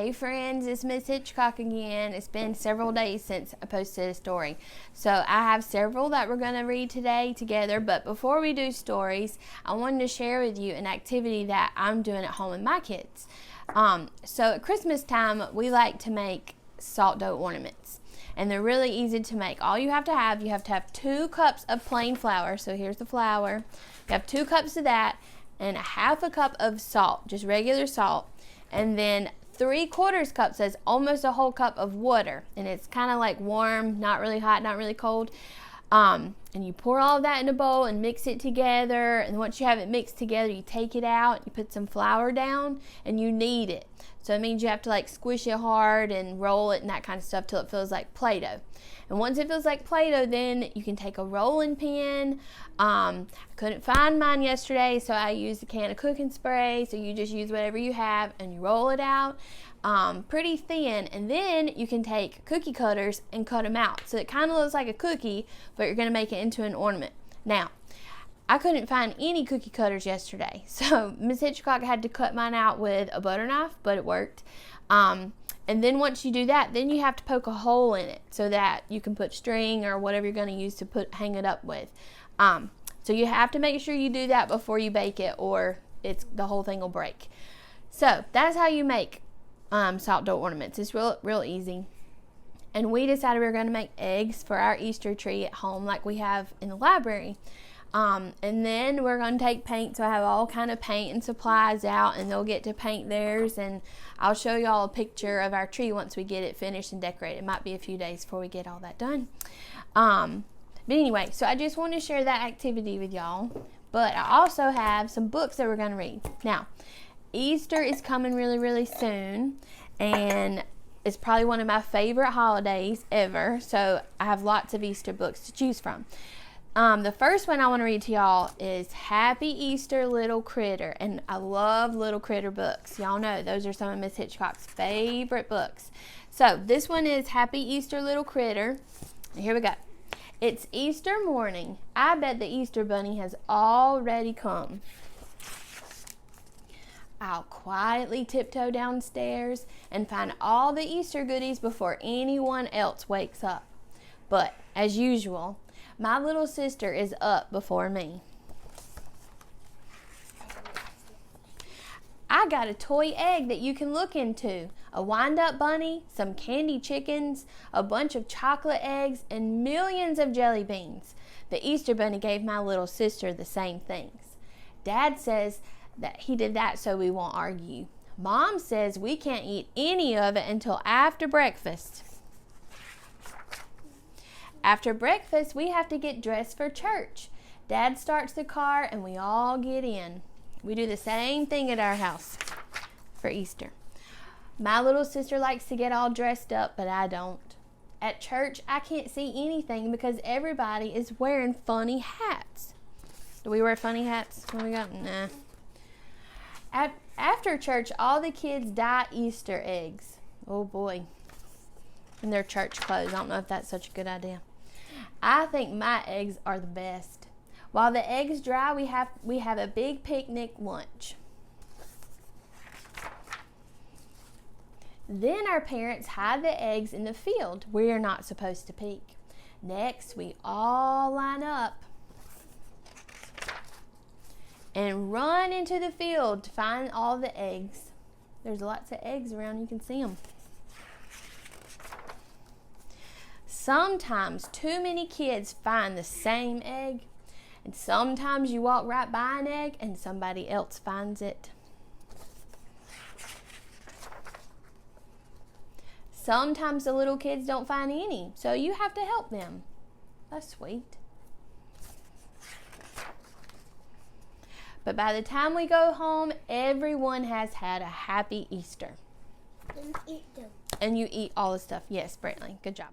Hey friends, it's Miss Hitchcock again. It's been several days since I posted a story. So I have several that we're going to read today together, but before we do stories, I wanted to share with you an activity that I'm doing at home with my kids. So at Christmas time, we like to make salt dough ornaments. And they're really easy to make. All you have to have 2 cups of plain flour. So here's the flour. You have 2 cups of that and a half a cup of salt, just regular salt. And then 3/4 cup, so it's almost a whole cup of water. And it's kind of like warm, not really hot, not really cold. And you pour all of that in a bowl and mix it together. And once you have it mixed together, you take it out, you put some flour down, and you knead it. So it means you have to like squish it hard and roll it and that kind of stuff till it feels like Play-Doh. And once it feels like Play-Doh, then you can take a rolling pin. I couldn't find mine yesterday, so I used a can of cooking spray. So you just use whatever you have and you roll it out pretty thin. And then you can take cookie cutters and cut them out. So it kind of looks like a cookie, but you're going to make it into an ornament. Now, I couldn't find any cookie cutters yesterday, so Miss Hitchcock had to cut mine out with a butter knife, but it worked. And then once you do that, then you have to poke a hole in it so that you can put string or whatever you're going to use to hang it up with. So you have to make sure you do that before you bake it, or the whole thing will break. So that's how you make salt dough ornaments. It's real easy. And we decided we were going to make eggs for our Easter tree at home, like we have in the library. And then we're going to take paint, so I have all kind of paint and supplies out, and they'll get to paint theirs, and I'll show y'all a picture of our tree once we get it finished and decorated. It might be a few days before we get all that done. But anyway, so I just want to share that activity with y'all, but I also have some books that we're going to read. Now, Easter is coming really soon, and it's probably one of my favorite holidays ever, so I have lots of Easter books to choose from. The first one I want to read to y'all is Happy Easter Little Critter, and I love little critter books. Y'all know those are some of Miss Hitchcock's favorite books. So this one is Happy Easter Little Critter, and here we go. It's Easter morning. I bet the Easter bunny has already come. I'll quietly tiptoe downstairs and find all the Easter goodies before anyone else wakes up. But as usual, my little sister is up before me. I got a toy egg that you can look into, a wind-up bunny, some candy chickens, a bunch of chocolate eggs, and millions of jelly beans. The Easter bunny gave my little sister the same things. Dad says that he did that so we won't argue. Mom says we can't eat any of it until after breakfast. After breakfast, we have to get dressed for church. Dad starts the car and we all get in. We do the same thing at our house for Easter. My little sister likes to get all dressed up, but I don't. At church, I can't see anything because everybody is wearing funny hats. Do we wear funny hats when we go? Nah. After church, all the kids dye Easter eggs. Oh boy. In their church clothes. I don't know if that's such a good idea. I think my eggs are the best. While the eggs dry, we have a big picnic lunch. Then our parents hide the eggs in the field where you're not supposed to peek. Next, we all line up and run into the field to find all the eggs. There's lots of eggs around, you can see them. Sometimes too many kids find the same egg, and sometimes you walk right by an egg and somebody else finds it. Sometimes the little kids don't find any, so you have to help them. That's sweet. But by the time we go home, everyone has had a happy Easter. And eat them. And you eat all the stuff. Yes, Brantley, good job.